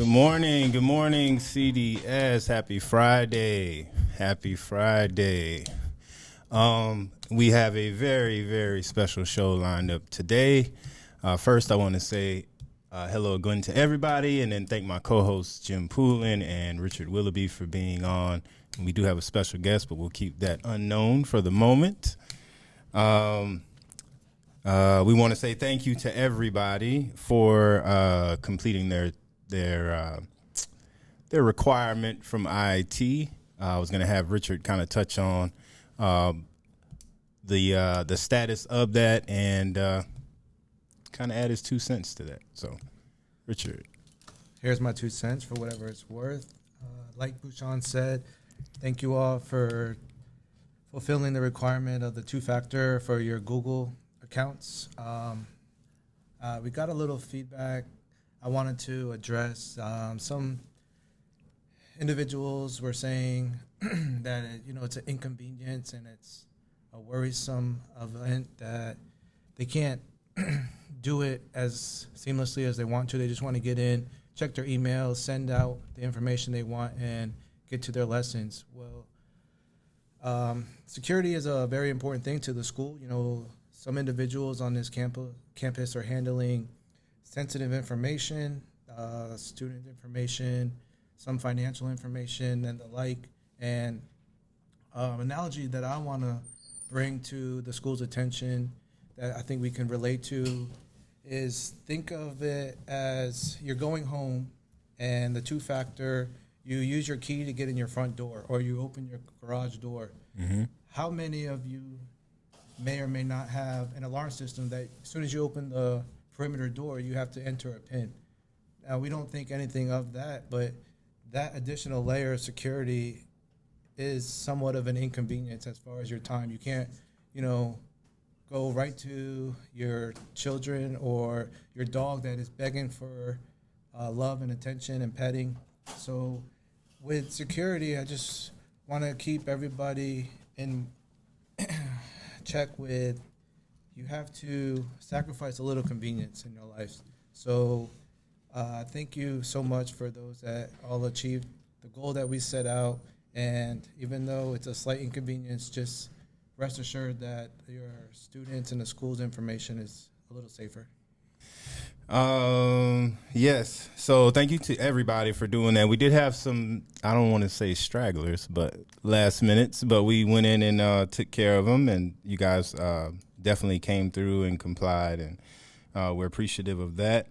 Good morning, CDS. Happy Friday. Happy Friday. We have a very, very special show lined up today. First, I want to say hello again to everybody, and then thank my co-hosts Jim Poulin and Richard Willoughby for being on. And we do have a special guest, but we'll keep that unknown for the moment. We want to say thank you to everybody for completing their requirement from IIT. I was going to have Richard kind of touch on the status of that and kind of add his 2 cents to that. So, Richard. Here's my 2 cents for whatever it's worth. Like Bouchon said, thank you all for fulfilling the requirement of the 2-factor for your Google accounts. We got a little feedback. I wanted to address some individuals were saying that it's an inconvenience and it's a worrisome event that they can't do it as seamlessly as they want to. They just want to get in, check their emails, send out the information they want, and get to their lessons. Well, security is a very important thing to the school. Some individuals on this campus are handling sensitive information, student information, some financial information, and the like. And analogy that I want to bring to the school's attention that I think we can relate to is think of it as you're going home and the 2-factor, you use your key to get in your front door or you open your garage door. Mm-hmm. How many of you may or may not have an alarm system that as soon as you open the perimeter door, you have to enter a PIN? Now, we don't think anything of that, but that additional layer of security is somewhat of an inconvenience as far as your time. You can't, go right to your children or your dog that is begging for love and attention and petting. So with security, I just want to keep everybody in check with you have to sacrifice a little convenience in your lives. So thank you so much for those that all achieved the goal that we set out. And even though it's a slight inconvenience, just rest assured that your students and the school's information is a little safer. Yes. So thank you to everybody for doing that. We did have some, I don't want to say stragglers, but last minutes, but we went in and took care of them, and you guys definitely came through and complied, and we're appreciative of that.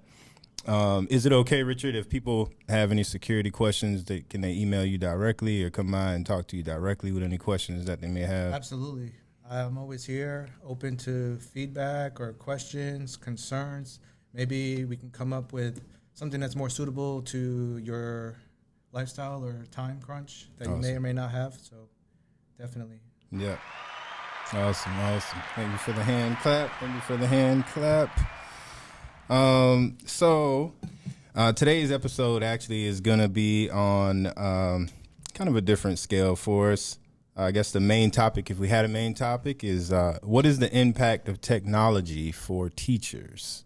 Is it okay, Richard, if people have any security questions, can they email you directly or come by and talk to you directly with any questions that they may have? Absolutely. I'm always here, open to feedback or questions, concerns. Maybe we can come up with something that's more suitable to your lifestyle or time crunch that you may or may not have. So definitely. Yeah. Awesome. Thank you for the hand clap. So today's episode actually is going to be on kind of a different scale for us. I guess the main topic, if we had a main topic, is what is the impact of technology for teachers?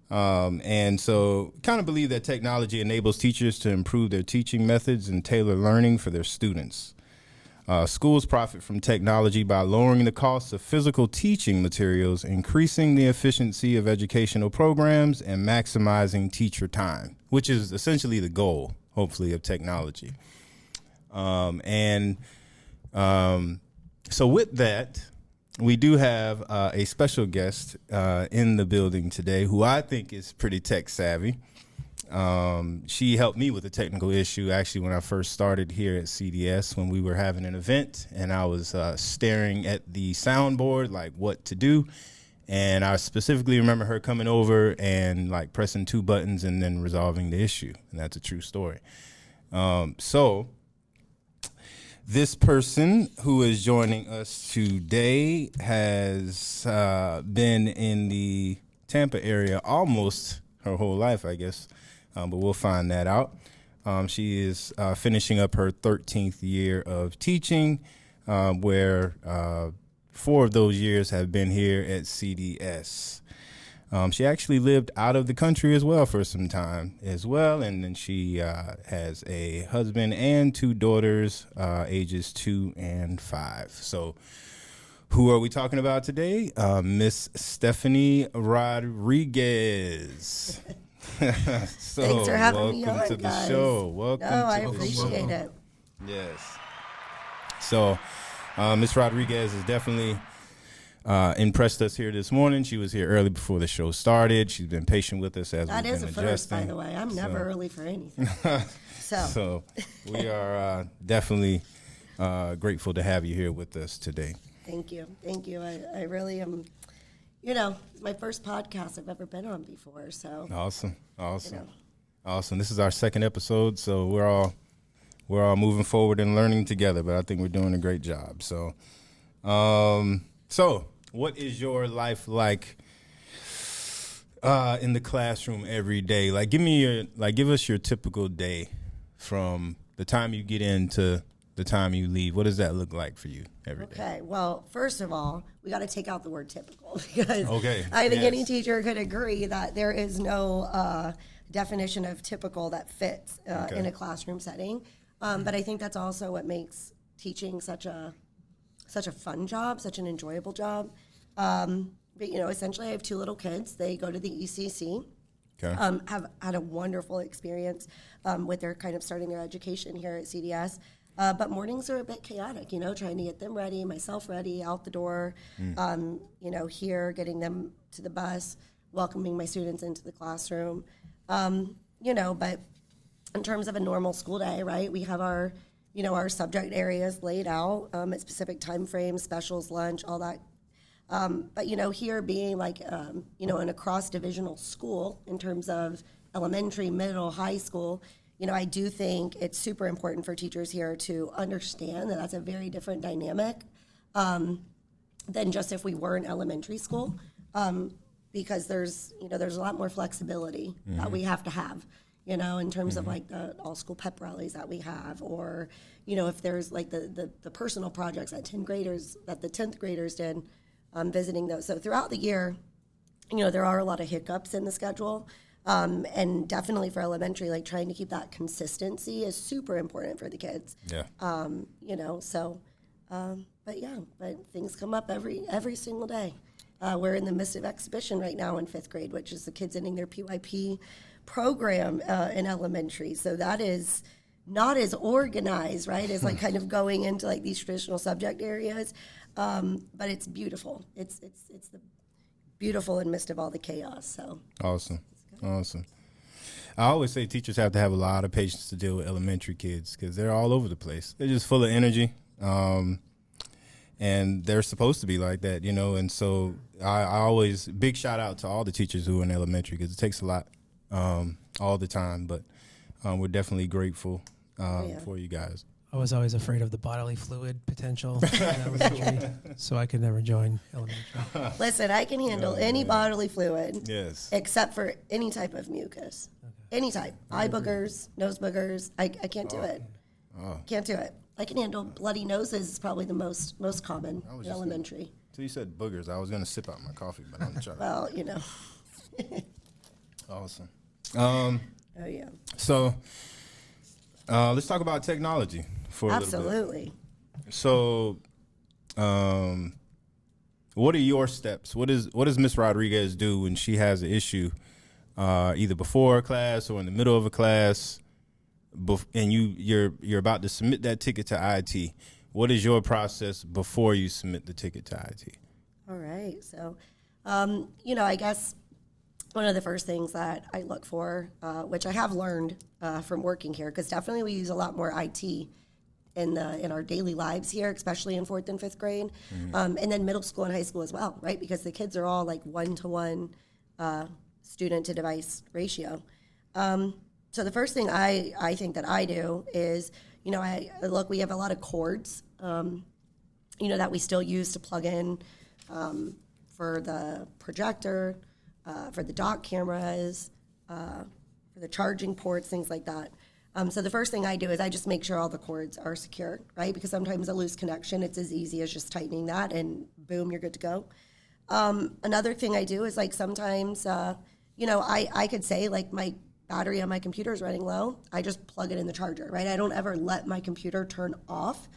And so kind of believe that technology enables teachers to improve their teaching methods and tailor learning for their students. Schools profit from technology by lowering the costs of physical teaching materials, increasing the efficiency of educational programs, and maximizing teacher time, which is essentially the goal, hopefully, of technology. So with that, we do have a special guest in the building today who I think is pretty tech savvy. She helped me with a technical issue actually when I first started here at CDS when we were having an event, and I was staring at the soundboard like what to do, and I specifically remember her coming over and like pressing 2 buttons and then resolving the issue, and that's a true story. So this person who is joining us today has been in the Tampa area almost her whole life, I guess. But we'll find that out. She is finishing up her 13th year of teaching, where 4 of those years have been here at CDS. She actually lived out of the country as well for some time as well, and then she has a husband and 2 daughters, ages 2 and 5. So who are we talking about today? Miss Stephanie Rodriguez. So, Thanks for having me on, welcome to the show. Welcome I to the appreciate show. it. Yes. So, Miss Rodriguez has definitely impressed us here this morning. She was here early before the show started. She's been patient with us as That we've is been a first, by adjusting. the way. I'm never early for anything. So we are definitely grateful to have you here with us today. Thank you. Thank you. I really am, it's my first podcast I've ever been on before. So Awesome. Awesome. You know. Awesome. This is our 2nd episode, so we're all moving forward and learning together, but I think we're doing a great job. So what is your life like in the classroom every day? Like give us your typical day from the time you get in to the time you leave. What does that look like for you every day? Okay. Well, first of all, we got to take out the word typical because Okay. I think Yes. any teacher could agree that there is no definition of typical that fits Okay. in a classroom setting. But I think that's also what makes teaching such a fun job, such an enjoyable job. But essentially, I have 2 little kids. They go to the ECC. Okay. Have had a wonderful experience with their kind of starting their education here at CDS. But mornings are a bit chaotic, trying to get them ready, myself ready, out the door, here, getting them to the bus, welcoming my students into the classroom. But in terms of a normal school day, right, we have our subject areas laid out at specific time frames, specials, lunch, all that. But here being like, in a cross-divisional school in terms of elementary, middle, high school, I do think it's super important for teachers here to understand that that's a very different dynamic than just if we were in elementary school, because there's a lot more flexibility that we have to have, in terms of like the all-school pep rallies that we have, or, if there's like the personal projects that the 10th graders did, visiting those. So throughout the year, there are a lot of hiccups in the schedule. And definitely for elementary, like trying to keep that consistency is super important for the kids. Yeah. But things come up every single day. We're in the midst of exhibition right now in 5th grade, which is the kids ending their PYP program in elementary. So that is not as organized, right, as like kind of going into like these traditional subject areas. But it's beautiful. It's the beautiful in midst of all the chaos. So Awesome. I always say teachers have to have a lot of patience to deal with elementary kids because they're all over the place. They're just full of energy, and they're supposed to be like that, And so I always big shout out to all the teachers who are in elementary because it takes a lot all the time. But we're definitely grateful for you guys. I was always afraid of the bodily fluid potential in elementary, so I could never join elementary. listen, I can handle any bodily fluid. Yes. Except for any type of mucus. Any type. Eye boogers, nose boogers. I can't do it. Can't do it. I can handle bloody noses is probably the most common in elementary. Until you said boogers, I was going to sip out my coffee, but I'm trying. Well, Awesome. Oh, yeah. So let's talk about technology for a little bit. Absolutely. So what are your steps? What does Miss Rodriguez do when she has an issue, either before a class or in the middle of a class, and you're about to submit that ticket to IT? What is your process before you submit the ticket to IT? All right. So, I guess one of the first things that I look for, which I have learned from working here, because definitely we use a lot more IT in our daily lives here, especially in 4th and 5th grade, and then middle school and high school as well, right? Because the kids are all like 1-to-1 student to device ratio. So the first thing I think that I do is, we have a lot of cords, that we still use to plug in for the projector, for the dock cameras, for the charging ports, things like that. So the first thing I do is I just make sure all the cords are secure, right? Because sometimes a loose connection, it's as easy as just tightening that and boom, you're good to go. Another thing I do is like sometimes, I could say like my battery on my computer is running low. I just plug it in the charger, right? I don't ever let my computer turn off.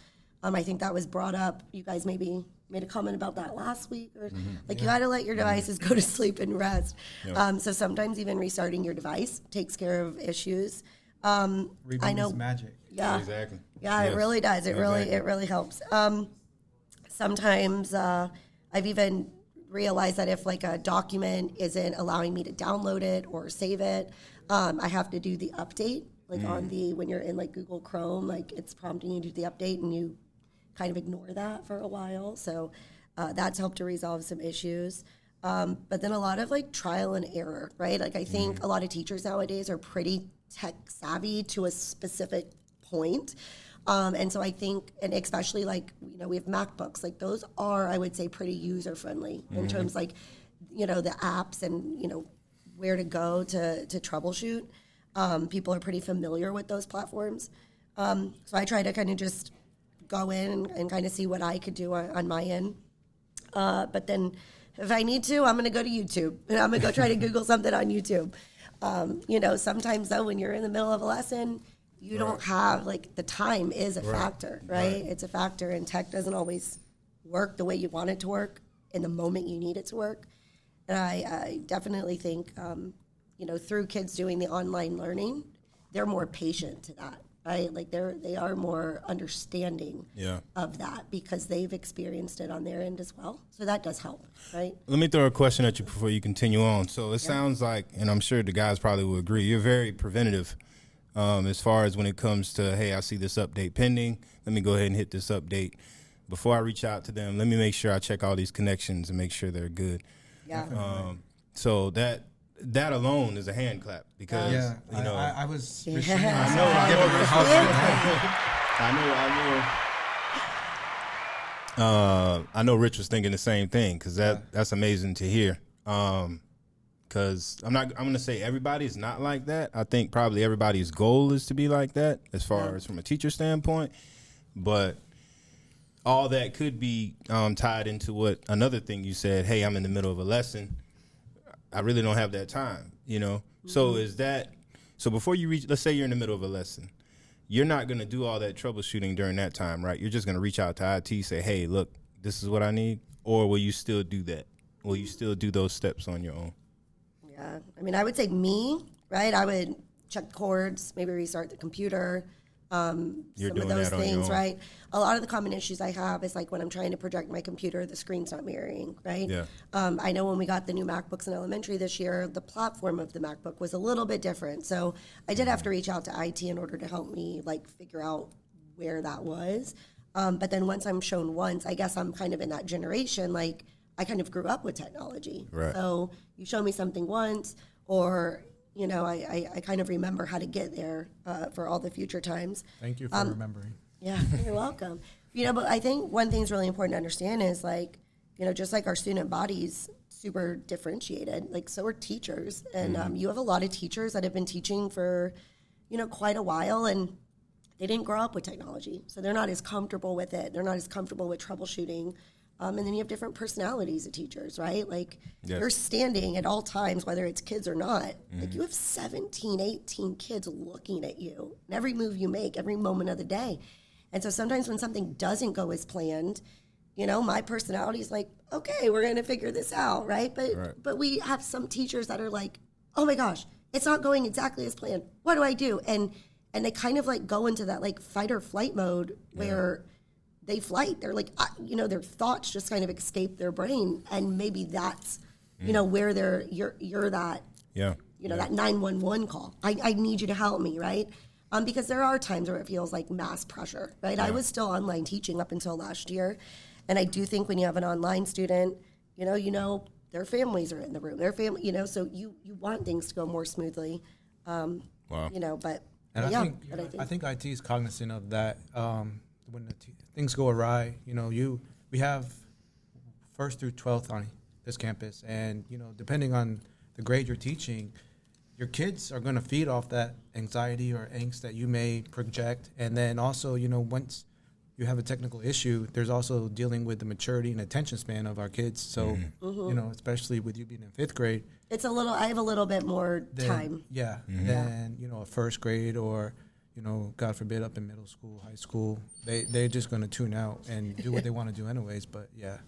I think that was brought up. You guys maybe made a comment about that last week, or you got to let your devices go to sleep and rest. So sometimes even restarting your device takes care of issues. Reboot I know is magic. Yeah, Exactly. yeah, Yes. it really does. It Exactly. really helps. Sometimes I've even realized that if like a document isn't allowing me to download it or save it, I have to do the update. Like on the when you're in like Google Chrome, like it's prompting you to do the update, and you kind of ignore that for a while. So that's helped to resolve some issues. But then a lot of like trial and error, right? Like I think a lot of teachers nowadays are pretty tech savvy to a specific point. And so I think, and especially like, we have MacBooks, like those are, I would say, pretty user friendly in terms like, the apps and, where to go to troubleshoot. People are pretty familiar with those platforms. So I try to kind of just go in and kind of see what I could do on my end. But then if I need to, I'm going to go to YouTube and I'm going to go try to Google something on YouTube. Sometimes though, when you're in the middle of a lesson, you don't have like the time is a factor, right? It's a factor, and tech doesn't always work the way you want it to work in the moment you need it to work. And I definitely think, through kids doing the online learning, they're more patient to that, right? Like they are more understanding of that because they've experienced it on their end as well. So that does help, right? Let me throw a question at you before you continue on. So it sounds like, and I'm sure the guys probably will agree, you're very preventative as far as when it comes to, hey, I see this update pending. Let me go ahead and hit this update. Before I reach out to them, let me make sure I check all these connections and make sure they're good. Yeah. So that alone is a hand clap because, I was Yeah. recently I know Rich was thinking the same thing because that's amazing to hear. Because I'm going to say everybody is not like that. I think probably everybody's goal is to be like that as far as from a teacher standpoint. But all that could be tied into what another thing you said, hey, I'm in the middle of a lesson. I really don't have that time, So is that, so before you reach, let's say you're in the middle of a lesson, you're not going to do all that troubleshooting during that time, right? You're just going to reach out to IT, say, hey, look, this is what I need. Or will you still do that? Will you still do those steps on your own? Yeah. I mean, I would say me, right? I would check cords, maybe restart the computer, some You're of doing those that on your things, own. right? A lot of the common issues I have is like when I'm trying to project my computer, the screen's not mirroring, right? Yeah. I know when we got the new MacBooks in elementary this year, the platform of the MacBook was a little bit different. So I did have to reach out to IT in order to help me like figure out where that was. But then once I'm shown once, I guess I'm kind of in that generation, like I kind of grew up with technology. Right. So you show me something once, or I kind of remember how to get there for all the future times. Thank you for remembering. Yeah, you're welcome. But I think one thing's really important to understand is like, just like our student body's super differentiated, like so are teachers. And you have a lot of teachers that have been teaching for, quite a while, and they didn't grow up with technology. So they're not as comfortable with it. They're not as comfortable with troubleshooting. And then you have different personalities of teachers, right? Like you're standing at all times, whether it's kids or not. Like you have 17, 18 kids looking at you and every move you make, every moment of the day. And so sometimes when something doesn't go as planned, my personality is like, okay, we're going to figure this out, right? But we have some teachers that are like, oh my gosh, it's not going exactly as planned. What do I do? And they kind of like go into that like fight or flight mode where they flight. They're like, their thoughts just kind of escape their brain, and maybe that's, where you're that, that 911 call. I need you to help me, right? Because there are times where it feels like mass pressure, right? I was still online teaching up until last year, and I do think when you have an online student, their families are in the room, their family, so you want things to go more smoothly, Wow. But And yeah, I think IT is cognizant of that. When things go awry, we have 1st through 12th on this campus, and depending on the grade you're teaching, your kids are going to feed off that anxiety or angst that you may project, and then also once you have a technical issue, there's also dealing with the maturity and attention span of our kids. So, you know, especially with you being in 5th grade, It's I have a little bit more time. Yeah, than, you know, a 1st grade or, you know, God forbid, up in middle school, high school. They're just going to tune out and do what they want to do anyways. But, yeah.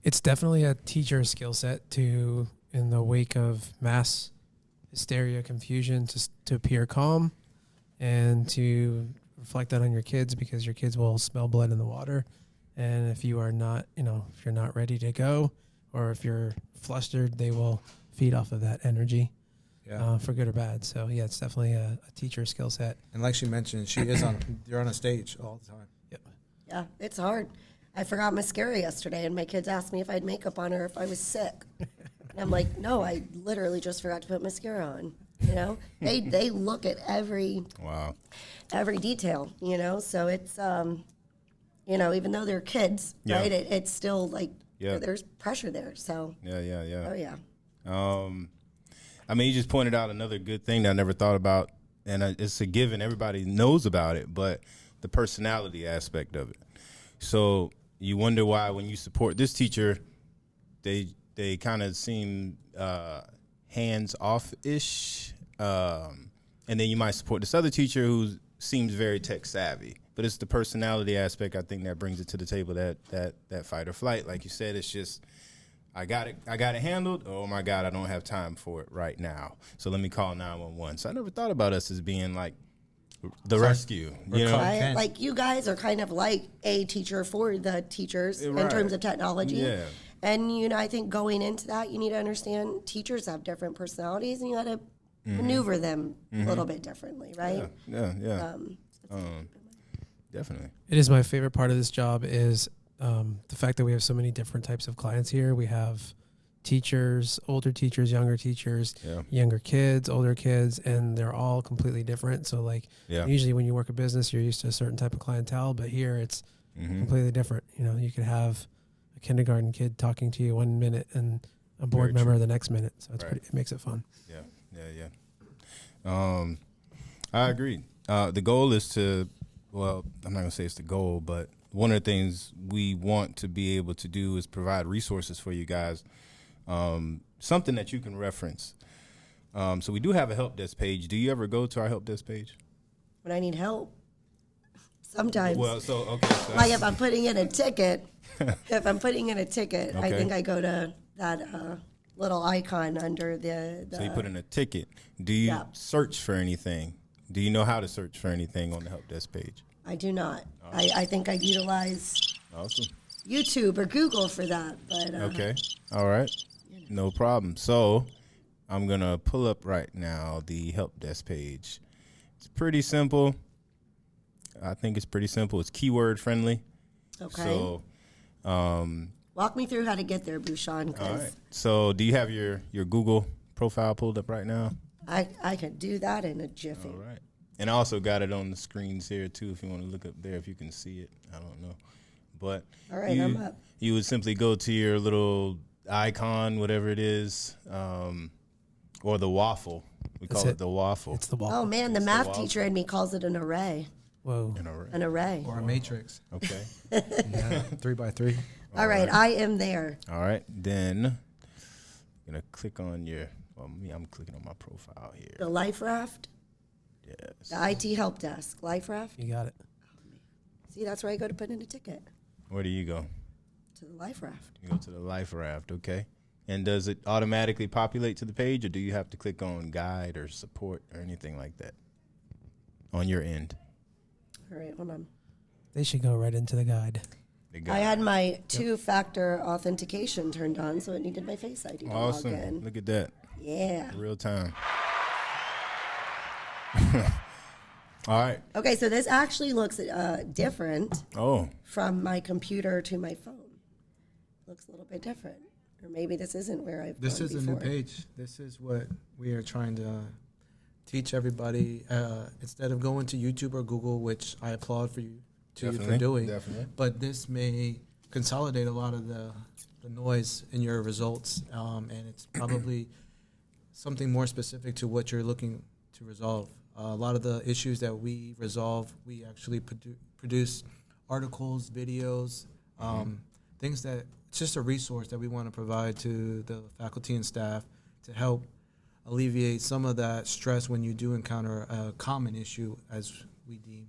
It's definitely a teacher skill set to, in the wake of mass hysteria, confusion, to appear calm and to reflect that on your kids, because your kids will smell blood in the water. And if you are not, you know, if you're not ready to go, or if you're flustered, they will feed off of that energy, for good or bad. So yeah, it's definitely a teacher skill set. And like she mentioned, you're on a stage all the time. Yep. Yeah, it's hard. I forgot mascara yesterday, and my kids asked me if I had makeup on or if I was sick. And I'm like, no, I literally just forgot to put mascara on. You know, they look at every detail. You know, so it's you know, even though they're kids, right? It's still like there's pressure there. So Yeah. oh yeah. I mean, you just pointed out another good thing that I never thought about, and it's a given. Everybody knows about it, but the personality aspect of it. So you wonder why when you support this teacher, they kind of seem hands off ish, and then you might support this other teacher who seems very tech savvy. But it's the personality aspect, I think, that brings it to the table. That fight or flight, like you said, it's just I got it handled. Oh my God, I don't have time for it right now. So let me call 911. So I never thought about us as being like the rescue, you know. Like you guys are kind of like a teacher for the teachers in terms of technology. Yeah. And, you know, I think going into that, you need to understand teachers have different personalities, and you got to maneuver them a little bit differently, right? Yeah. Definitely. It is my favorite part of this job is the fact that we have so many different types of clients here. We have teachers, older teachers, younger teachers, younger kids, older kids, and they're all completely different. So like usually when you work a business, you're used to a certain type of clientele, but here it's completely different. You know, you could have a kindergarten kid talking to you 1 minute and a board member the next minute. So it's it makes it fun. Yeah. I agree. The goal is to, well, I'm not gonna say it's the goal, but one of the things we want to be able to do is provide resources for you guys, something that you can reference. So we do have a help desk page. Do you ever go to our help desk page? When I need help, sometimes. Well, so okay. So like if I'm putting in a ticket, I think I go to that little icon under the. So you put in a ticket. Do you search for anything? Do you know how to search for anything on the help desk page? I do not. I think I utilize YouTube or Google for that. But okay. All right. No problem. So I'm going to pull up right now the help desk page. It's pretty simple. I think it's pretty simple. It's keyword friendly. Okay. So walk me through how to get there, Bhushan. All right. So do you have your Google profile pulled up right now? I can do that in a jiffy. All right. And I also got it on the screens here, too, if you want to look up there, if you can see it. I don't know. But all right, I'm up. You would simply go to your little icon, whatever it is, or the waffle. We call it the waffle. It's the waffle. Oh, man, the math teacher in me calls it an array. Whoa. An array. Or a matrix. Okay. 3x3. All right, I am there. All right. Then I'm going to click on I'm clicking on my profile here. The Life Raft. Yes. The IT help desk. Life Raft. You got it. See, that's where I go to put in a ticket. Where do you go? To the Life Raft. You go to the Life Raft, okay. And does it automatically populate to the page, or do you have to click on guide or support or anything like that on your end? All right, hold on. They should go right into the guide. I had my two-factor authentication turned on, so it needed my Face ID to log in. Awesome. Look at that. Yeah. Real time. All right. Okay, so this actually looks different Oh. from my computer to my phone. Looks a little bit different. Or maybe this isn't where I've This gone is a before. new page. This is what we are trying to teach everybody. Instead of going to YouTube or Google, which I applaud for you for doing, Definitely. but this may consolidate a lot of the noise in your results, and it's probably something more specific to what you're looking to resolve. A lot of the issues that we resolve, we actually produce articles, videos, things that it's just a resource that we want to provide to the faculty and staff to help alleviate some of that stress when you do encounter a common issue, as we deem.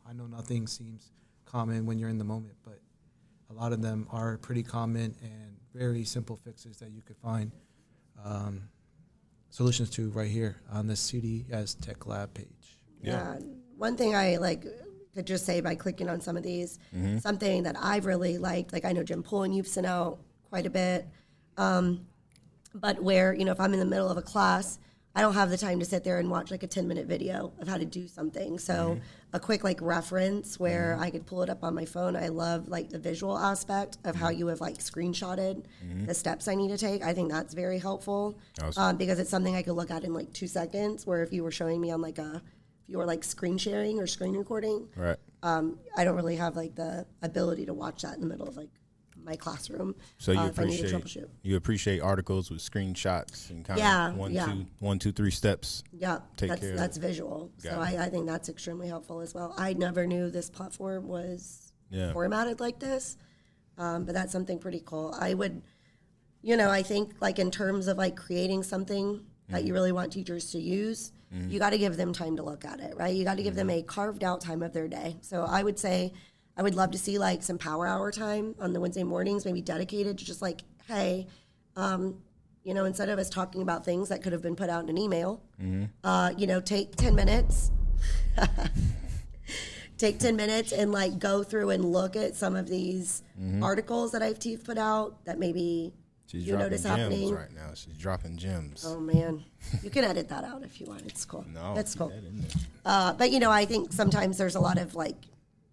I know nothing seems common when you're in the moment, but a lot of them are pretty common and very simple fixes that you could find solutions to right here on the CDS Tech Lab page. Yeah. One thing I like to just say by clicking on some of these, something that I've really liked, like I know Jim Pullen, you've sent out quite a bit, but where, you know, if I'm in the middle of a class, I don't have the time to sit there and watch like a 10-minute video of how to do something. So a quick like reference where I could pull it up on my phone. I love like the visual aspect of how you have like screenshotted the steps I need to take. I think that's very helpful because it's something I could look at in like 2 seconds, where if you were showing me on like if you were like screen sharing or screen recording, Right. I don't really have like the ability to watch that in the middle of like my classroom. So you if I need to appreciate troubleshoot. articles with screenshots and kind Yeah, of one, two, 3 steps. Yeah, Take care of that's visual. So Got it. I think that's extremely helpful as well. I never knew this platform was formatted like this, but that's something pretty cool. I would, you know, I think like in terms of like creating something that you really want teachers to use, you got to give them time to look at it, right? You got to give them a carved out time of their day. So I would say I would love to see like some power hour time on the Wednesday mornings, maybe dedicated to just like, hey, you know, instead of us talking about things that could have been put out in an email, you know, take 10 minutes. Take 10 minutes and like go through and look at some of these articles that IFTF put out that maybe She's you dropping notice gems happening. right now. She's dropping gems. Oh man, you can edit that out if you want. It's cool. No, that's cool. that in there. But you know, I think sometimes there's a lot of like,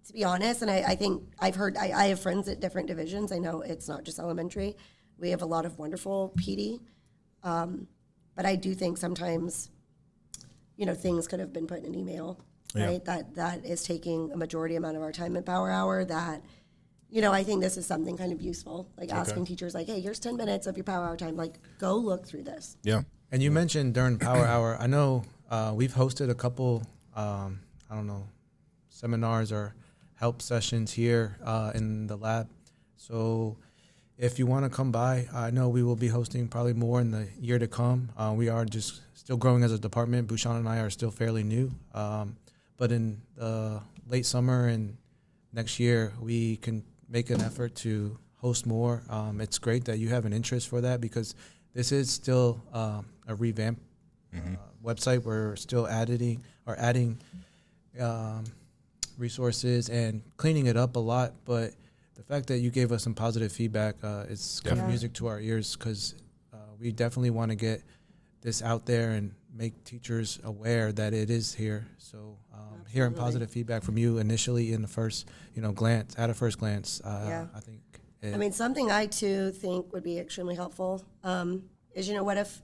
to be honest, and I think I've heard, I have friends at different divisions. I know it's not just elementary. We have a lot of wonderful PD. But I do think sometimes, you know, things could have been put in an email, right? That is taking a majority amount of our time at Power Hour that, you know, I think this is something kind of useful, like asking teachers like, hey, here's 10 minutes of your Power Hour time. Like, go look through this. Yeah. And you mentioned during Power Hour, I know we've hosted a couple, seminars or help sessions here in the lab. So if you want to come by, I know we will be hosting probably more in the year to come. We are just still growing as a department. Bhushan and I are still fairly new. But in the late summer and next year, we can make an effort to host more. It's great that you have an interest for that because this is still a revamped website. We're still adding resources and cleaning it up a lot. But the fact that you gave us some positive feedback is kind of music to our ears because we definitely want to get this out there and make teachers aware that it is here. So hearing positive feedback from you initially in the first, glance, at a first glance, I think. I mean, something I too think would be extremely helpful is, what if,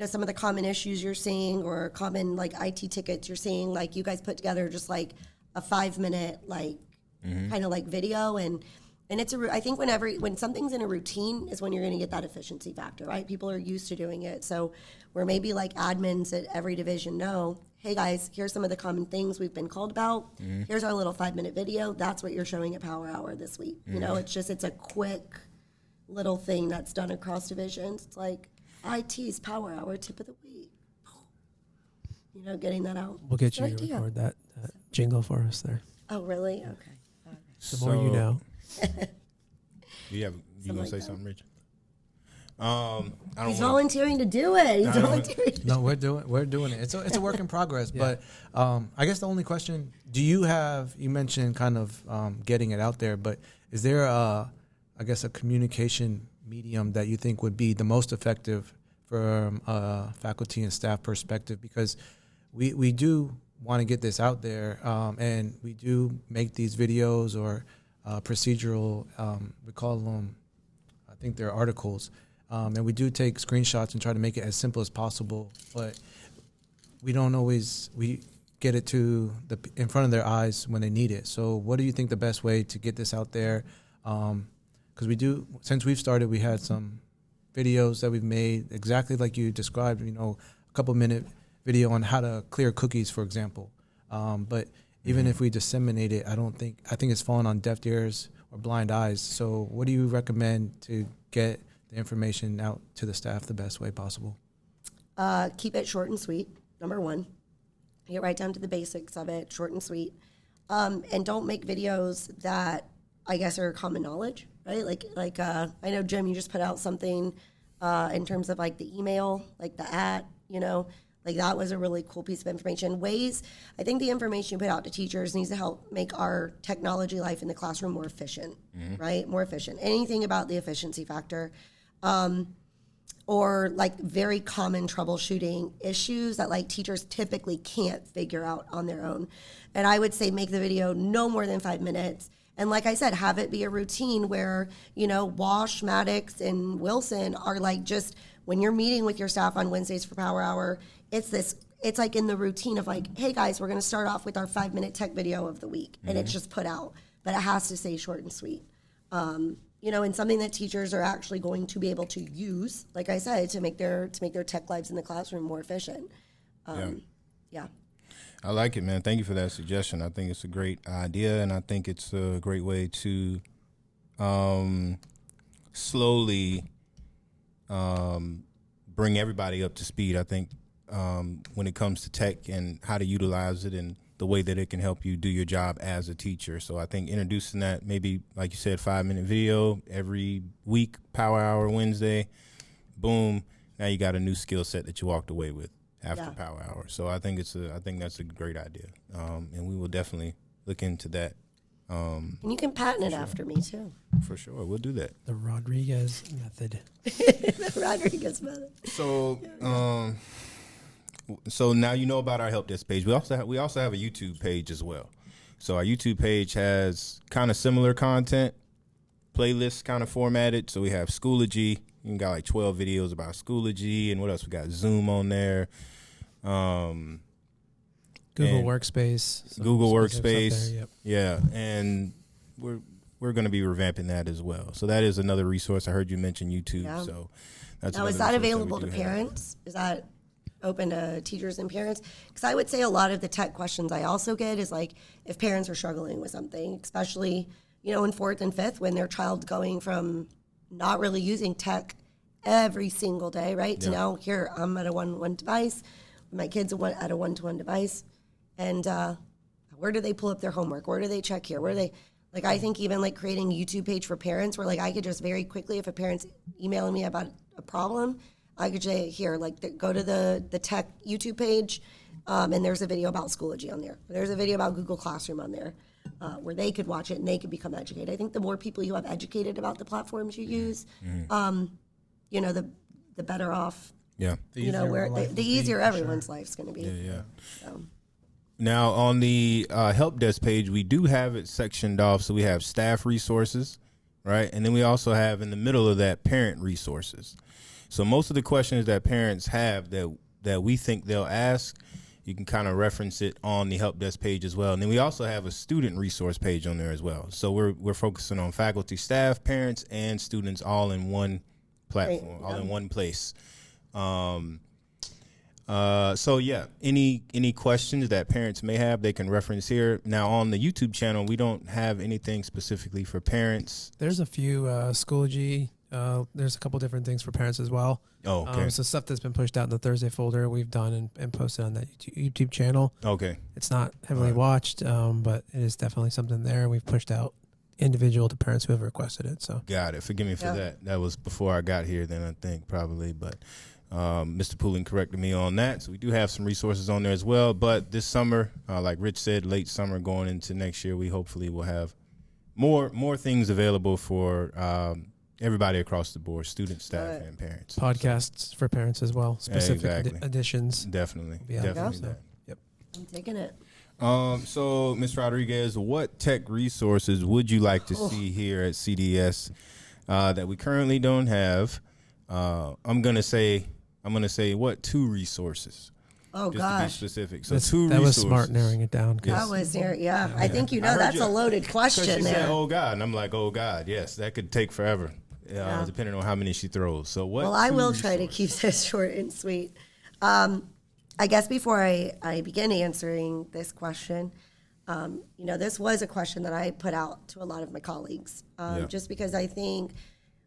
some of the common issues you're seeing or common like IT tickets you're seeing, like you guys put together just like a 5-minute like kind of like video and it's I think when something's in a routine is when you're going to get that efficiency factor, right? People are used to doing it. So where maybe like admins at every division know, hey guys, here's some of the common things we've been called about. Here's our little 5-minute video. That's what you're showing at Power Hour this week. It's a quick little thing that's done across divisions. It's like IT's Power Hour tip of the week. Getting that out. We'll get you to record that jingle for us there. Oh, really? Okay. The more you know. You gonna say something, Richard? I don't He's volunteering to do it. He's volunteering. No, we're doing it. It's a work in progress. Yeah. But I guess the only question: you mentioned kind of getting it out there, but is there a communication medium that you think would be the most effective from a faculty and staff perspective? Because we do want to get this out there, and we do make these videos or procedural, we call them, I think they're articles, and we do take screenshots and try to make it as simple as possible, but we don't always get it to in front of their eyes when they need it. So what do you think the best way to get this out there? Because since we've started, we had some videos that we've made exactly like you described, a couple minute video on how to clear cookies, for example. But even if we disseminate it, I think it's falling on deaf ears or blind eyes. So what do you recommend to get the information out to the staff the best way possible? Keep it short and sweet, number one. Get right down to the basics of it, short and sweet. And don't make videos that I guess are common knowledge, right? Like I know, Jim, you just put out something in terms of like the email, like the like that was a really cool piece of information. I think the information you put out to teachers needs to help make our technology life in the classroom more efficient, right? More efficient. Anything about the efficiency factor. Or like very common troubleshooting issues that like teachers typically can't figure out on their own. And I would say make the video no more than 5 minutes. And like I said, have it be a routine where, Wash, Maddox, and Wilson are like just, when you're meeting with your staff on Wednesdays for Power Hour, it's like in the routine of like, hey guys, we're going to start off with our 5-minute tech video of the week. And it's just put out, but it has to stay short and sweet. And something that teachers are actually going to be able to use, like I said, to make their tech lives in the classroom more efficient. Yeah. I like it, man. Thank you for that suggestion. I think it's a great idea, and I think it's a great way to slowly bring everybody up to speed. I think when it comes to tech and how to utilize it and the way that it can help you do your job as a teacher. So I think introducing that, maybe like you said, 5-minute video every week, Power Hour Wednesday, boom. Now you got a new skill set that you walked away with after Power Hour. So I think that's a great idea, and we will definitely look into that. And you can patent it after me too. For sure, we'll do that. The Rodriguez method. The Rodriguez method. So now you know about our help desk page. We also have a YouTube page as well. So our YouTube page has kind of similar content, playlists kind of formatted. So we have Schoology. You got like 12 videos about Schoology, and what else? We got Zoom on there. Google Workspace. Google Workspace. There, yep. Yeah, and we're going to be revamping that as well. So that is another resource. I heard you mention YouTube. Yeah. So that's now, is that available to parents? Is that open to teachers and parents? Because I would say a lot of the tech questions I also get is like if parents are struggling with something, especially in 4th and 5th when their child's going from not really using tech every single day, right? To now here I'm at a one-to-one device, my kids are at a one-to-one device, and where do they pull up their homework? Where do they check here? Where do they like? I think even like creating a YouTube page for parents where like I could just very quickly, if a parent's emailing me about a problem, I could say, here, like, go to the tech YouTube page, and there's a video about Schoology on there. There's a video about Google Classroom on there where they could watch it and they could become educated. I think the more people you have educated about the platforms you use, the better off, the easier everyone's life's going to be. Yeah. So. Now, on the help desk page, we do have it sectioned off. So we have staff resources, right? And then we also have in the middle of that parent resources. So most of the questions that parents have that we think they'll ask, you can kind of reference it on the help desk page as well. And then we also have a student resource page on there as well. So we're focusing on faculty, staff, parents, and students all in one platform, all in one place. So yeah, any questions that parents may have, they can reference here. Now on the YouTube channel, we don't have anything specifically for parents. There's a few Schoology. There's a couple different things for parents as well. Oh, okay. So stuff that's been pushed out in the Thursday folder we've done and posted on that YouTube channel. Okay. It's not heavily watched, but it is definitely something there. We've pushed out individual to parents who have requested it. So got it. Forgive me for that. That was before I got here then, I think, probably. But Mr. Pooling corrected me on that. So we do have some resources on there as well. But this summer, like Rich said, late summer going into next year, we hopefully will have more things available for everybody across the board, students, staff, and parents. Podcasts for parents as well, specific additions. Definitely. Definitely. Yep. I'm taking it. So, Ms. Rodriguez, what tech resources would you like to see here at CDS that we currently don't have? I'm gonna say what 2 resources? Oh, just gosh. to be specific. So That 2 resources. was smart narrowing it down. That was there, yeah. I think that's a loaded question she there. said, "Oh God," and I'm like, "Oh God, yes, that could take forever." Depending on how many she throws. So what? Well, I will try to keep this short and sweet. I guess before I begin answering this question, This was a question that I put out to a lot of my colleagues, just because I think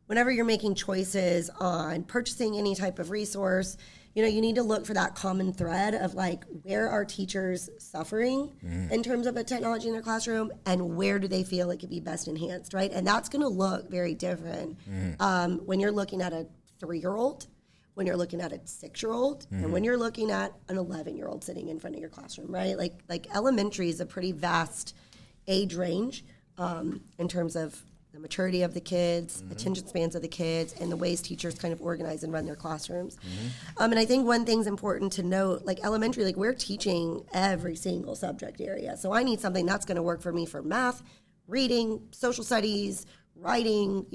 whenever you're making choices on purchasing any type of resource, you need to look for that common thread of like, where are teachers suffering in terms of a technology in their classroom, and where do they feel it could be best enhanced, right? And that's going to look very different when you're looking at a 3-year-old, when you're looking at a 6-year-old, and when you're looking at an 11-year-old sitting in front of your classroom, right? Like elementary is a pretty vast age range in terms of the maturity of the kids, attention spans of the kids, and the ways teachers kind of organize and run their classrooms. And I think one thing's important to note, like elementary, like we're teaching every single subject area. So I need something that's going to work for me for math, reading, social studies, writing,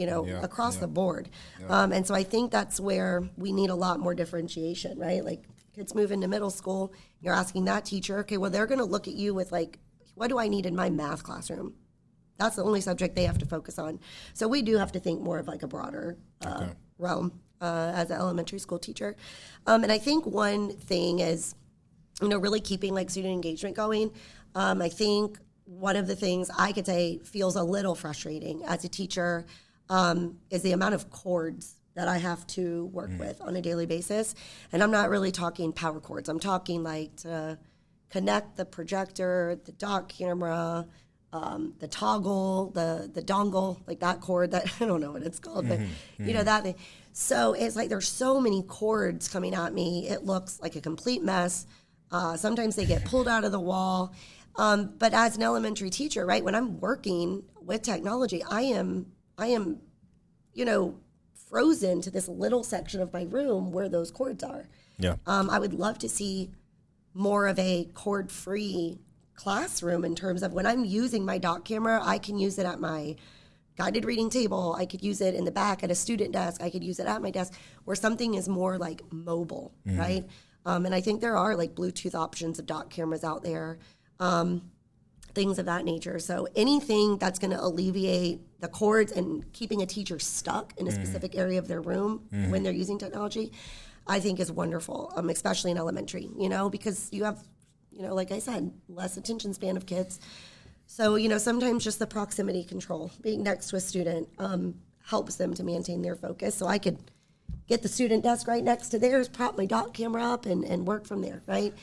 across the board. And so I think that's where we need a lot more differentiation, right? Like kids move into middle school, you're asking that teacher, okay, well, they're going to look at you with like, what do I need in my math classroom? That's the only subject they have to focus on. So we do have to think more of like a broader realm as an elementary school teacher. And I think one thing is, really keeping like student engagement going. I think one of the things I could say feels a little frustrating as a teacher is the amount of cords that I have to work with on a daily basis. And I'm not really talking power cords. I'm talking like to connect the projector, the dock camera, the toggle, the dongle, like that cord that, I don't know what it's called, but that thing. So it's like there's so many cords coming at me. It looks like a complete mess. Sometimes they get pulled out of the wall. But as an elementary teacher, right, when I'm working with technology, I am, frozen to this little section of my room where those cords are. Yeah. I would love to see more of a cord-free classroom in terms of when I'm using my dock camera, I can use it at my guided reading table. I could use it in the back at a student desk. I could use it at my desk where something is more like mobile, right? And I think there are like Bluetooth options of dock cameras out there, things of that nature. So anything that's going to alleviate the cords and keeping a teacher stuck in a specific area of their room when they're using technology, I think is wonderful, especially in elementary, because you have, like I said, less attention span of kids. So, sometimes just the proximity control, being next to a student, helps them to maintain their focus. So I could get the student desk right next to theirs, prop my dock camera up, and work from there, right?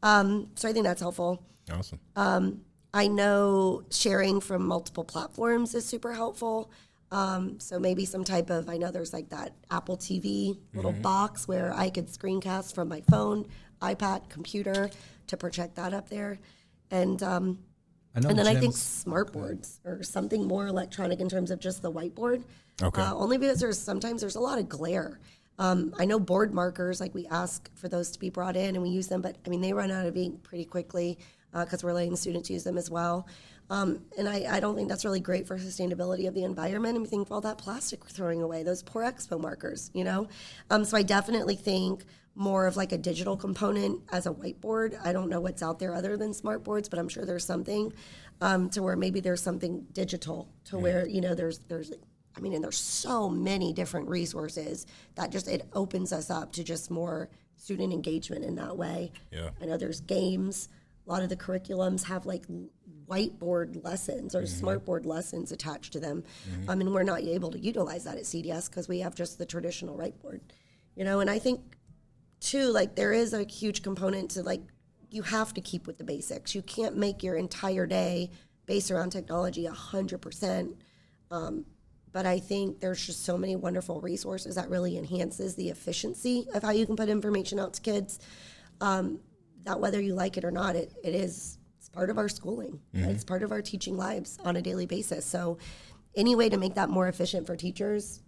So I think that's helpful. Awesome. I know sharing from multiple platforms is super helpful. So maybe some type of, I know there's like that Apple TV little box where I could screencast from my phone, iPad, computer to project that up there. And I think smart boards or something more electronic in terms of just the whiteboard. Okay. Only because there's a lot of glare. I know board markers, like we ask for those to be brought in and we use them, but I mean, they run out of ink pretty quickly because we're letting students use them as well. And I don't think that's really great for sustainability of the environment. And we think of all that plastic we're throwing away, those poor expo markers, So I definitely think more of like a digital component as a whiteboard. I don't know what's out there other than smart boards, but I'm sure there's something to where maybe there's something digital to where, there's and there's so many different resources that just, it opens us up to just more student engagement in that way. Yeah. I know there's games. A lot of the curriculums have like whiteboard lessons or smartboard lessons attached to them. And we're not able to utilize that at CDS because we have just the traditional whiteboard, and I think too, like there is a huge component to like, you have to keep with the basics. You can't make your entire day based around technology 100%. But I think there's just so many wonderful resources that really enhances the efficiency of how you can put information out to kids. That whether you like it or not, it's part of our schooling. Right? It's part of our teaching lives on a daily basis. So any way to make that more efficient for teachers,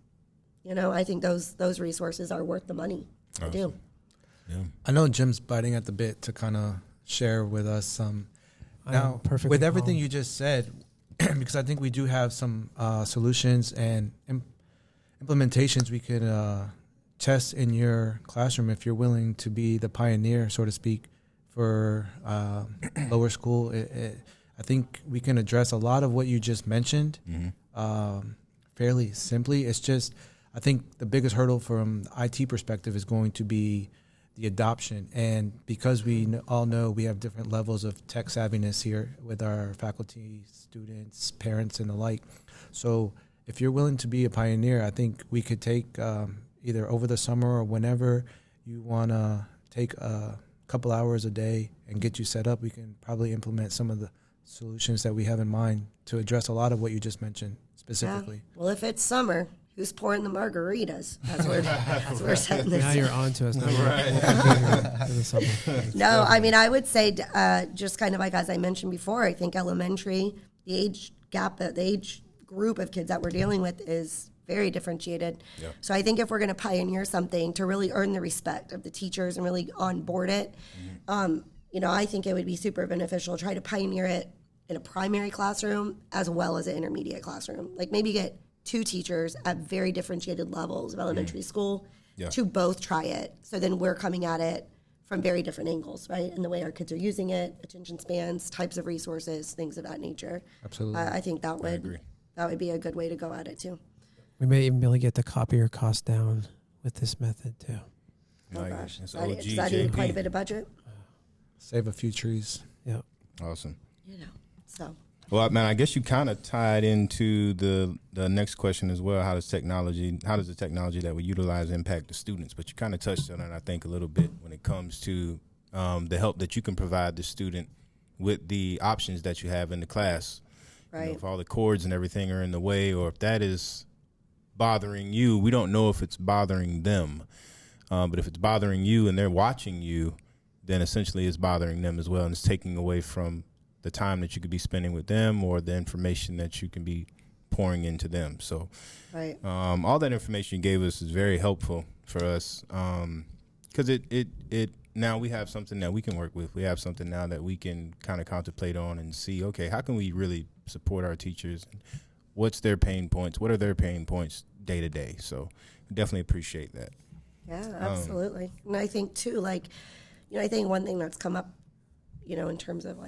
I think those resources are worth the money. Awesome. I do. Yeah. I know Jim's biting at the bit to kind of share with us now with everything you just said, because I think we do have some solutions and implementations we could test in your classroom if you're willing to be the pioneer, so to speak, for lower school. I think we can address a lot of what you just mentioned fairly simply. It's just, I think the biggest hurdle from IT perspective is going to be the adoption. And because we all know we have different levels of tech savviness here with our faculty, students, parents, and the like. So if you're willing to be a pioneer, I think we could take either over the summer or whenever you want to take a couple hours a day and get you set up. We can probably implement some of the solutions that we have in mind to address a lot of what you just mentioned specifically. Yeah. Well, if it's summer, who's pouring the margaritas? As we're setting this. Now you're on to us. Now No, I mean, I would say just kind of like as I mentioned before, I think elementary, the age gap, the age group of kids that we're dealing with is very differentiated. Yeah. So I think if we're going to pioneer something to really earn the respect of the teachers and really onboard it, I think it would be super beneficial to try to pioneer it in a primary classroom as well as an intermediate classroom. Like maybe get 2 teachers at very differentiated levels of elementary school to both try it. So then we're coming at it from very different angles, right? And the way our kids are using it, attention spans, types of resources, things of that nature. Absolutely. I think that would be a good way to go at it too. We may even be able to get the copier cost down with this method too. Oh gosh, it's is that even quite a bit of budget? Save a few trees. Yeah. Awesome. So. Well, man, I guess you kind of tied into the next question as well. How does the technology that we utilize impact the students? But you kind of touched on it, I think, a little bit when it comes to the help that you can provide the student with the options that you have in the class. Right. If all the cords and everything are in the way, or if that is bothering you, we don't know if it's bothering them. But if it's bothering you and they're watching you, then essentially it's bothering them as well, and it's taking away from the time that you could be spending with them or the information that you can be pouring into them. So right. All that information you gave us is very helpful for us because it now we have something that we can work with. We have something now that we can kind of contemplate on and see, okay, how can we really support our teachers? What's their pain points? What are their pain points day to day? So definitely appreciate that. Yeah, absolutely. And I think too, I think one thing that's come up, in terms of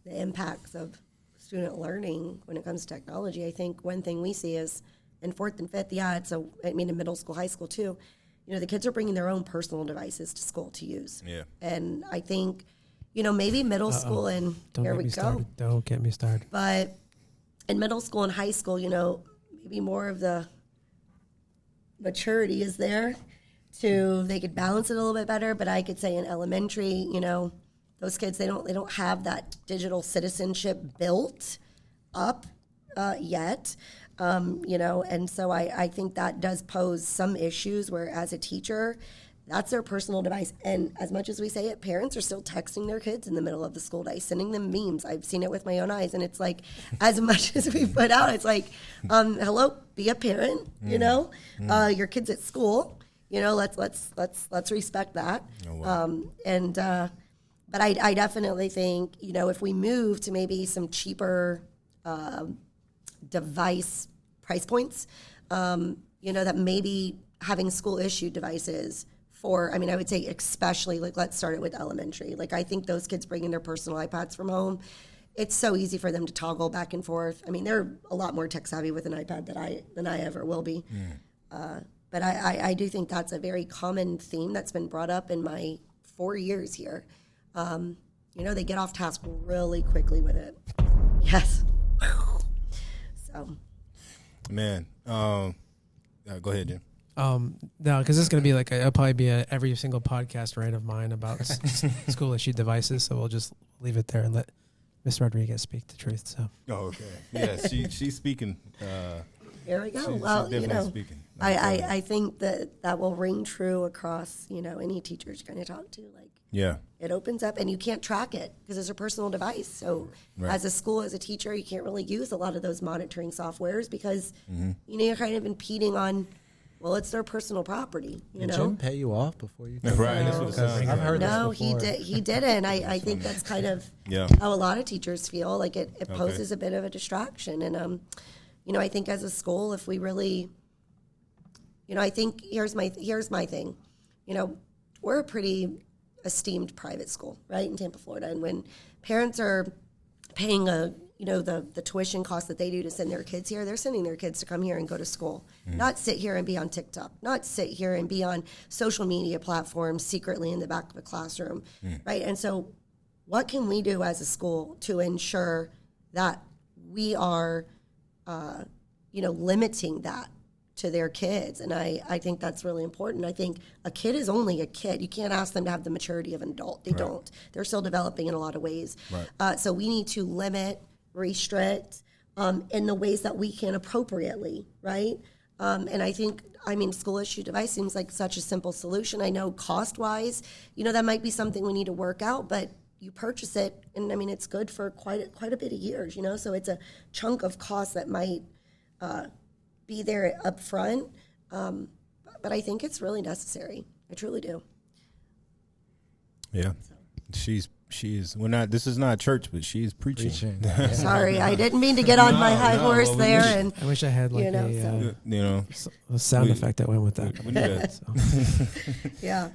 the impacts of student learning when it comes to technology, I think one thing we see is in 4th and 5th, in middle school, high school too, the kids are bringing their own personal devices to school to use. Yeah. And I think, maybe middle school and here we go. Started. Don't get me started. But in middle school and high school, maybe more of the maturity is there they could balance it a little bit better. But I could say in elementary, those kids, they don't have that digital citizenship built up yet, and so I think that does pose some issues where as a teacher, that's their personal device. And as much as we say it, parents are still texting their kids in the middle of the school day, sending them memes. I've seen it with my own eyes. And it's as much as we put out, it's hello, be a parent, your kid's at school, let's respect that. Oh, wow. But I definitely think, if we move to maybe some cheaper device price points, that maybe having school-issued devices I would say especially, let's start it with elementary. I think those kids bringing their personal iPads from home, it's so easy for them to toggle back and forth. They're a lot more tech-savvy with an iPad than I ever will be. But I do think that's a very common theme that's been brought up in my 4 years here. They get off task really quickly with it. Yes. So. Man, go ahead, Jim. No, because this is going to be it'll probably be every single podcast rant of mine about school issued devices. So we'll just leave it there and let Ms. Rodriguez speak the truth. So. Oh, okay. Yeah, she's speaking. There we go. She's definitely speaking. I think that will ring true across, any teachers you're going to talk to. Yeah. It opens up, and you can't track it because it's a personal device. So as a school, as a teacher, you can't really use a lot of those monitoring softwares because, you're kind of impeding on, well, it's their personal property. Did Jim pay you off before you? Right. That's what it sounds like. I've heard no, this before. he didn't. I think that's kind of how a lot of teachers feel. It poses a bit of a distraction. And, I think as a school, if we really, I think here's my thing. We're a pretty esteemed private school, right, in Tampa, Florida. And when parents are paying a the tuition costs that they do to send their kids here, they're sending their kids to come here and go to school, not sit here and be on TikTok, not sit here and be on social media platforms secretly in the back of a classroom, right? And so what can we do as a school to ensure that we are, limiting that to their kids? And I think that's really important. I think a kid is only a kid. You can't ask them to have the maturity of an adult. They don't. They're still developing in a lot of ways. Right. So we need to limit, restrict in the ways that we can appropriately, right? And I think, school issue device seems like such a simple solution. I know cost-wise, that might be something we need to work out, but you purchase it, and it's good for quite a bit of years, so it's a chunk of cost that might be there up front, but I think it's really necessary. I truly do. Yeah, she's this is not church, but she's preaching. Sorry, I didn't mean to get on my high horse there. And I wish I had like a sound effect that went with that. We need that. Yeah.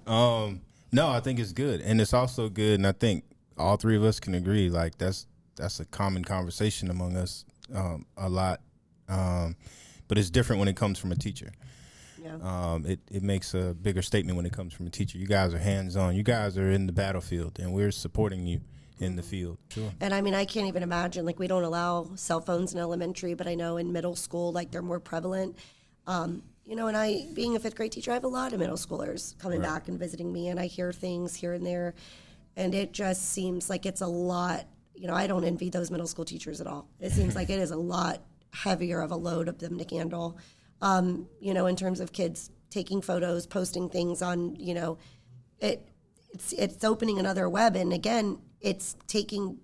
No, I think it's good, and it's also good, and I think all three of us can agree. Like that's a common conversation among us a lot, but it's different when it comes from a teacher. Yeah. It makes a bigger statement when it comes from a teacher. You guys are hands-on. You guys are in the battlefield, and we're supporting you in the field. Sure. And I can't even imagine, we don't allow cell phones in elementary, but I know in middle school, they're more prevalent. And I, being a fifth grade teacher, I have a lot of middle schoolers coming back and visiting me, and I hear things here and there, and it just seems like it's a lot. I don't envy those middle school teachers at all. It seems like it is a lot heavier of a load of them to handle. In terms of kids taking photos, posting things on, it's opening another web. And again, it's taking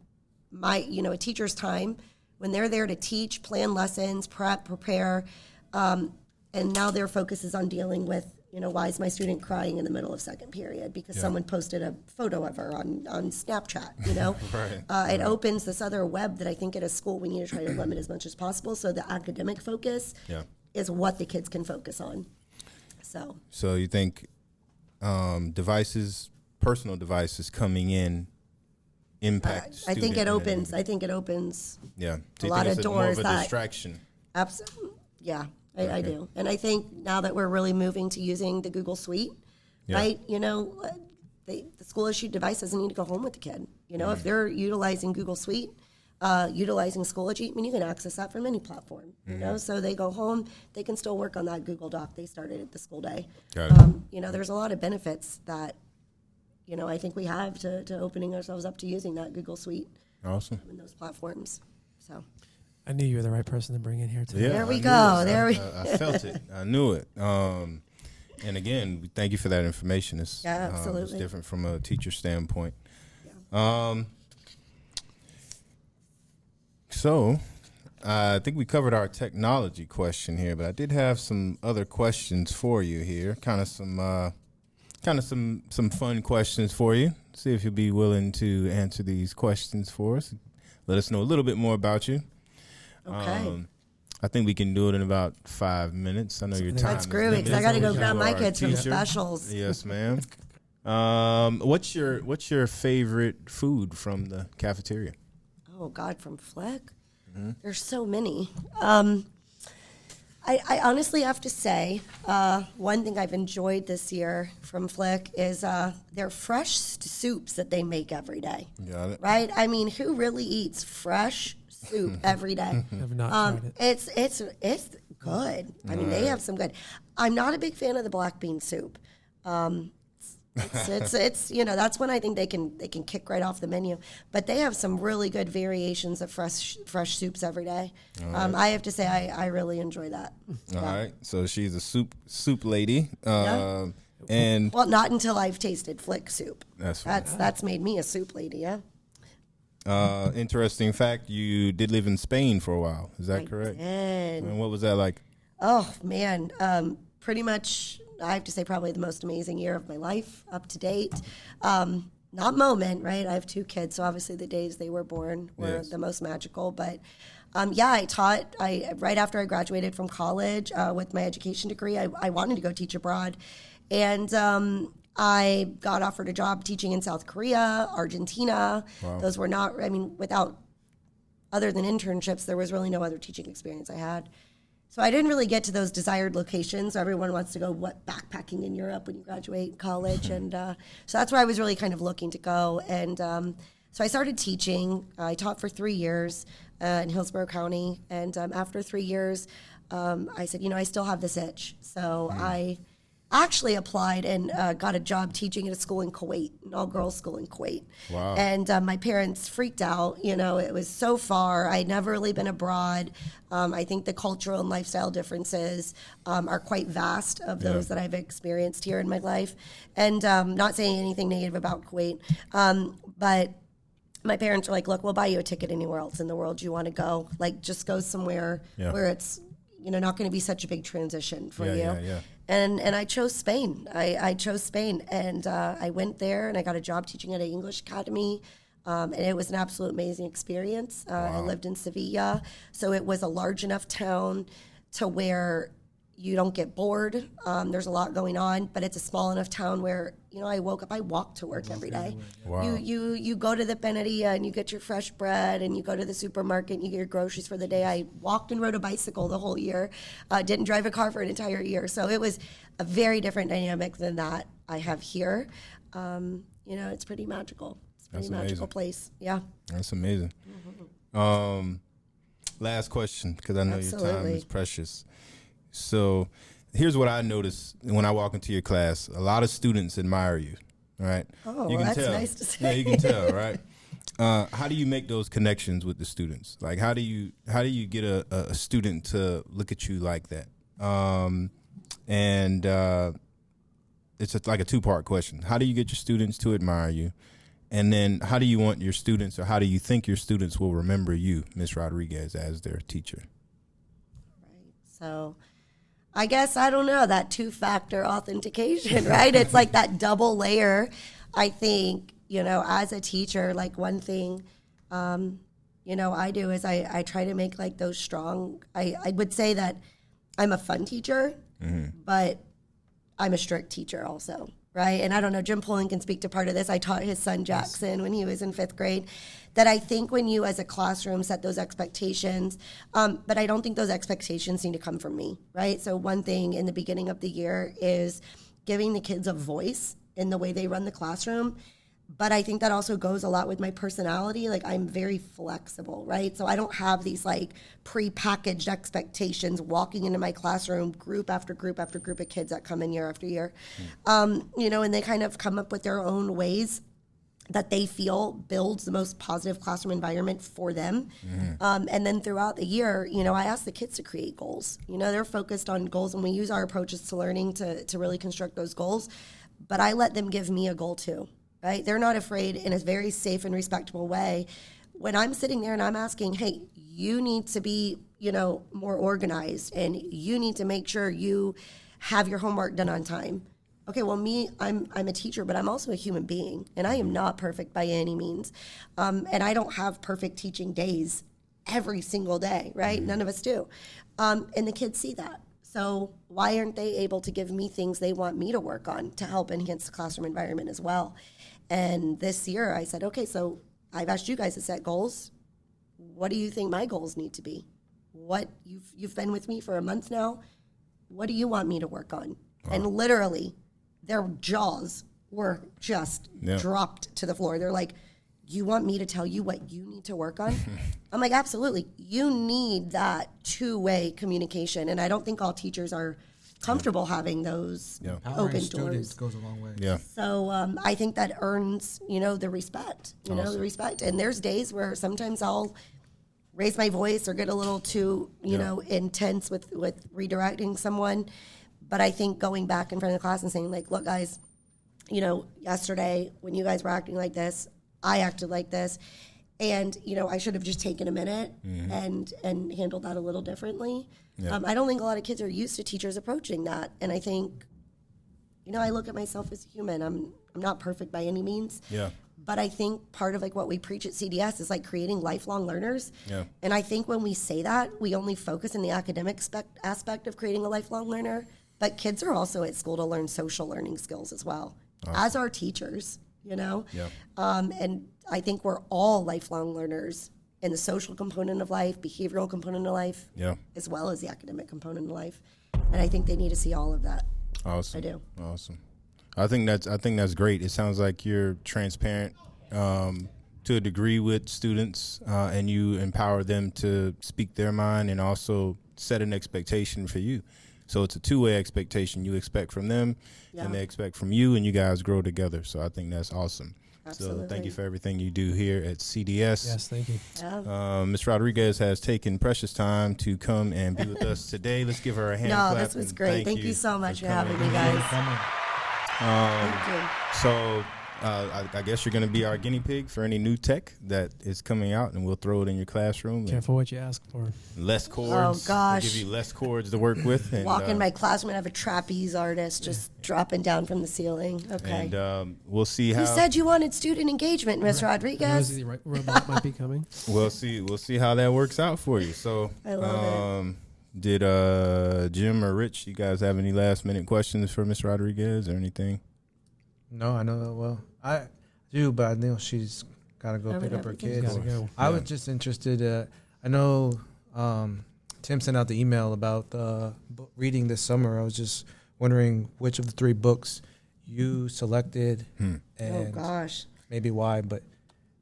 a teacher's time when they're there to teach, plan lessons, prepare. And now their focus is on dealing with, why is my student crying in the middle of second period? Because someone posted a photo of her on Snapchat, Right. It opens this other web that I think at a school we need to try to limit as much as possible. So the academic focus is what the kids can focus on. So you think personal devices coming in impact? I think it opens. I think it opens. Yeah, a lot of doors. More of a distraction. Absolutely. Yeah, I do, and I think now that we're really moving to using the Google Suite, right? The school issued device doesn't need to go home with the kid. If they're utilizing Google Suite. Utilizing Schoology, you can access that from any platform, so they go home, they can still work on that Google Doc they started at the school day. Got it. There's a lot of benefits that, I think we have to opening ourselves up to using that Google Suite. Awesome. In those platforms. So I knew you were the right person to bring in here today. Yeah, there we go. I felt it. I knew it. And again, we thank you for that information. It's absolutely. It's different from a teacher standpoint. Yeah. So, I think we covered our technology question here, but I did have some other questions for you here. Kind of some fun questions for you. See if you'll be willing to answer these questions for us. Let us know a little bit more about you. Okay. I think we can do it in about 5 minutes. I know your time. That's groovy because I got to go grab my kids from specials. Yes, ma'am. What's your favorite food from the cafeteria? Oh, God, from Flick? Mm-hmm. There's so many. I honestly have to say, one thing I've enjoyed this year from Flick is their fresh soups that they make every day. Got it. Right? Who really eats fresh soup every day? I've not tried it. It's good. They have some good. I'm not a big fan of the black bean soup. It's that's when I think they can kick right off the menu. But they have some really good variations of fresh soups every day. Right. I have to say I really enjoy that. All right. So she's a soup lady. And not until I've tasted Flick soup. That's made me a soup lady. Yeah. Interesting fact: you did live in Spain for a while. Is that correct? Did. And what was that like? Oh man, pretty much. I have to say probably the most amazing year of my life, up to date. Not moment, right? I have 2 kids, so obviously the days they were born were the most magical. But I taught. Right after I graduated from college with my education degree, I wanted to go teach abroad, and I got offered a job teaching in South Korea, Argentina. Wow. Those were not. Without other than internships, there was really no other teaching experience I had. So I didn't really get to those desired locations. Everyone wants to go, backpacking in Europe when you graduate college. And so that's where I was really kind of looking to go. And so I started teaching. I taught for 3 years in Hillsborough County. And after 3 years, I said, I still have this itch. So I actually applied and got a job teaching at a school in Kuwait, an all-girls school in Kuwait. Wow. And my parents freaked out. It was so far. I'd never really been abroad. I think the cultural and lifestyle differences are quite vast of those that I've experienced here in my life. And not saying anything negative about Kuwait, but my parents were like, look, we'll buy you a ticket anywhere else in the world you want to go. Like, just go somewhere where it's, not going to be such a big transition for you. Yeah. And I chose Spain. I chose Spain, and I went there, and I got a job teaching at an English academy, and it was an absolute amazing experience. I lived in Sevilla, so it was a large enough town to where you don't get bored. There's a lot going on, but it's a small enough town where, I woke up, I walked to work every day. Wow. You go to the panaderia and you get your fresh bread, and you go to the supermarket and you get your groceries for the day. I walked and rode a bicycle the whole year, didn't drive a car for an entire year. So it was a very different dynamic than that I have here. It's pretty magical. It's a pretty magical place. Yeah. That's amazing. Last question, because I know your time is precious. So here's what I notice when I walk into your class. A lot of students admire you, right? Oh, you can that's tell. nice to say. Yeah, you can tell, right? How do you make those connections with the students? Like, how do you get a student to look at you like that? It's like a two-part question. How do you get your students to admire you? And then how do you want your students, or how do you think your students will remember you, Ms. Rodriguez, as their teacher? Right. So I guess, I don't know, that two-factor authentication, right? It's like that double layer. I think, as a teacher, like one thing, I do is I try to make like those strong, I would say that I'm a fun teacher, but I'm a strict teacher also, right? And I don't know, Jim Pullen can speak to part of this. I taught his son Jackson when he was in 5th grade, that I think when you as a classroom set those expectations, but I don't think those expectations need to come from me, right? So one thing in the beginning of the year is giving the kids a voice in the way they run the classroom. But I think that also goes a lot with my personality. Like, I'm very flexible, right? So I don't have these like pre-packaged expectations walking into my classroom, group after group after group of kids that come in year after year. And they kind of come up with their own ways that they feel builds the most positive classroom environment for them. And then throughout the year, I ask the kids to create goals. They're focused on goals, and we use our approaches to learning to really construct those goals. But I let them give me a goal too. Right? They're not afraid, in a very safe and respectable way. When I'm sitting there and I'm asking, hey, you need to be, more organized, and you need to make sure you have your homework done on time. Okay, well, I'm a teacher, but I'm also a human being, and I am not perfect by any means. And I don't have perfect teaching days every single day, right? None of us do. And the kids see that. So why aren't they able to give me things they want me to work on to help enhance the classroom environment as well? And this year I said, okay, so I've asked you guys to set goals. What do you think my goals need to be? What you've been with me for a month now. What do you want me to work on? Wow. And literally their jaws were just dropped to the floor. They're like, you want me to tell you what you need to work on? I'm like, absolutely. You need that two-way communication. And I don't think all teachers are comfortable having those open doors. Goes a long way. Yeah. So I think that earns, the respect, the respect. And there's days where sometimes I'll raise my voice or get a little too, intense with redirecting someone. But I think going back in front of the class and saying, like, look, guys, yesterday when you guys were acting like this, I acted like this. And, I should have just taken a minute and handled that a little differently. Yeah. I don't think a lot of kids are used to teachers approaching that. And I think, I look at myself as a human. I'm not perfect by any means. Yeah. But I think part of like what we preach at CDS is like creating lifelong learners. Yeah. And I think when we say that, we only focus on the academic aspect of creating a lifelong learner. But kids are also at school to learn social learning skills as well, as are teachers, Yeah. And I think we're all lifelong learners in the social component of life, behavioral component of life, Yeah. as well as the academic component of life. And I think they need to see all of that. Awesome. I do. Awesome. I think that's great. It sounds like you're transparent to a degree with students, and you empower them to speak their mind and also set an expectation for you. So it's a two-way expectation. You expect from them, and they expect from you, and you guys grow together. So I think that's awesome. Absolutely. So thank you for everything you do here at CDS. Yes, thank you. Yeah. Ms. Rodriguez has taken precious time to come and be with us today. Let's give her a hand clap. No, this was and great. Thank you so much for having me, Thank guys. you for coming. Thank you. So I guess you're going to be our guinea pig for any new tech that is coming out, and we'll throw it in your classroom. Careful what you ask for. Less cords. Oh, gosh. We'll give you less cords to work with. And, Walk in my classroom and have a trapeze artist just dropping down from the ceiling. Okay. And we'll see how. You said you wanted student engagement, Ms. Rosie, Rodriguez. the robot might be coming. We'll see how that works out for you. So I love it. Did Jim or Rich, you guys have any last minute questions for Ms. Rodriguez or anything? No, I know that well. I do, but I know she's got to go pick up her kids. Gotta go. I was just interested. I know Tim sent out the email about reading this summer. I was just wondering which of the 3 books you selected Oh, and gosh. maybe why. But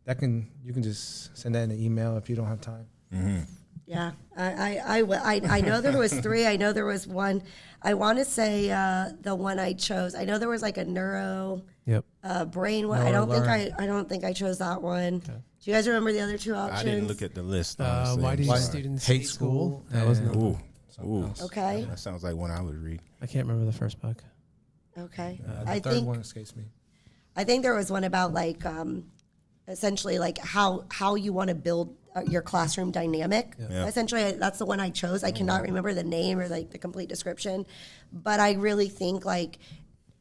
you can just send that in an email if you don't have time. Mm-hmm. Yeah, I know there was 3. I know there was one. I want to say the one I chose. I know there was like a neuro Yep. brain one. I don't think I chose that one. Do you guys remember the other 2 options? I didn't look at the list. Honestly. Why do I'm you sorry. students Hate hate school? school? That was And- not. Ooh. Okay. That sounds like one I would read. I can't remember the first book. Okay. The I third think one escapes me. I think there was one about like essentially like how you want to build your classroom dynamic. Yeah. Essentially, that's the one I chose. I cannot remember the name or like the complete description, but I really think like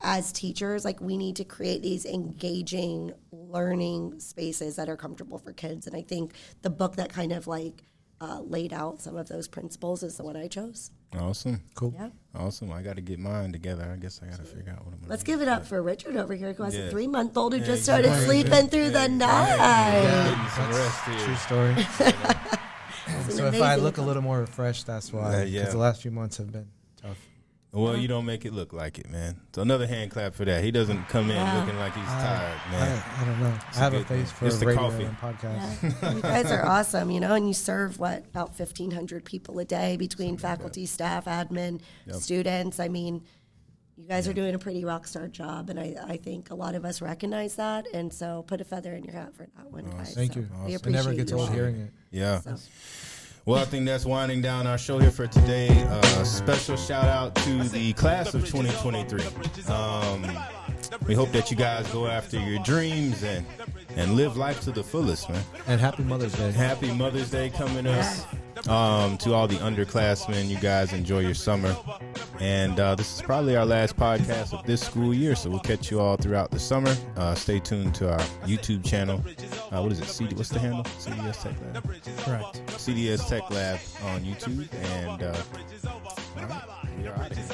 as teachers, like we need to create these engaging learning spaces that are comfortable for kids. And I think the book that kind of like laid out some of those principles is the one I chose. Awesome. Cool. Yeah. Awesome. I got to get mine together. I guess I got to figure out what I'm going to Let's give it up for Richard over here, who has Yeah. a 3-month-old who Yeah, just started exactly. sleeping through the night. Getting some rest here. True story. It's So an if I amazing look a little more refreshed, that's why. Because Yeah. the last few months have been tough. Well, you don't make it look like it, man. So another hand clap for that. He doesn't come in Yeah. looking like he's tired, man. I don't know. I have a good face thing. for It's the radio coffee. and podcast. Yeah. You guys are awesome, and you serve about 1,500 people a day between faculty, staff, admin, students. I mean, you guys are doing a pretty rock star job, and I think a lot of us recognize that. And so, put a feather in your hat for that one, guys. Thank So you. We It appreciate never gets you old all. hearing it. Yeah. So, Well, I think that's winding down our show here for today. Special shout out to the class of 2023. We hope that you guys go after your dreams and live life to the fullest, man. And happy Mother's Day. Happy Mother's Day coming up. To all the underclassmen, you guys enjoy your summer. And this is probably our last podcast of this school year, so we'll catch you all throughout the summer. Stay tuned to our YouTube channel. What is it? What's the handle? CDS Tech Lab? Correct. CDS Tech Lab on YouTube. And all right, we are out of here.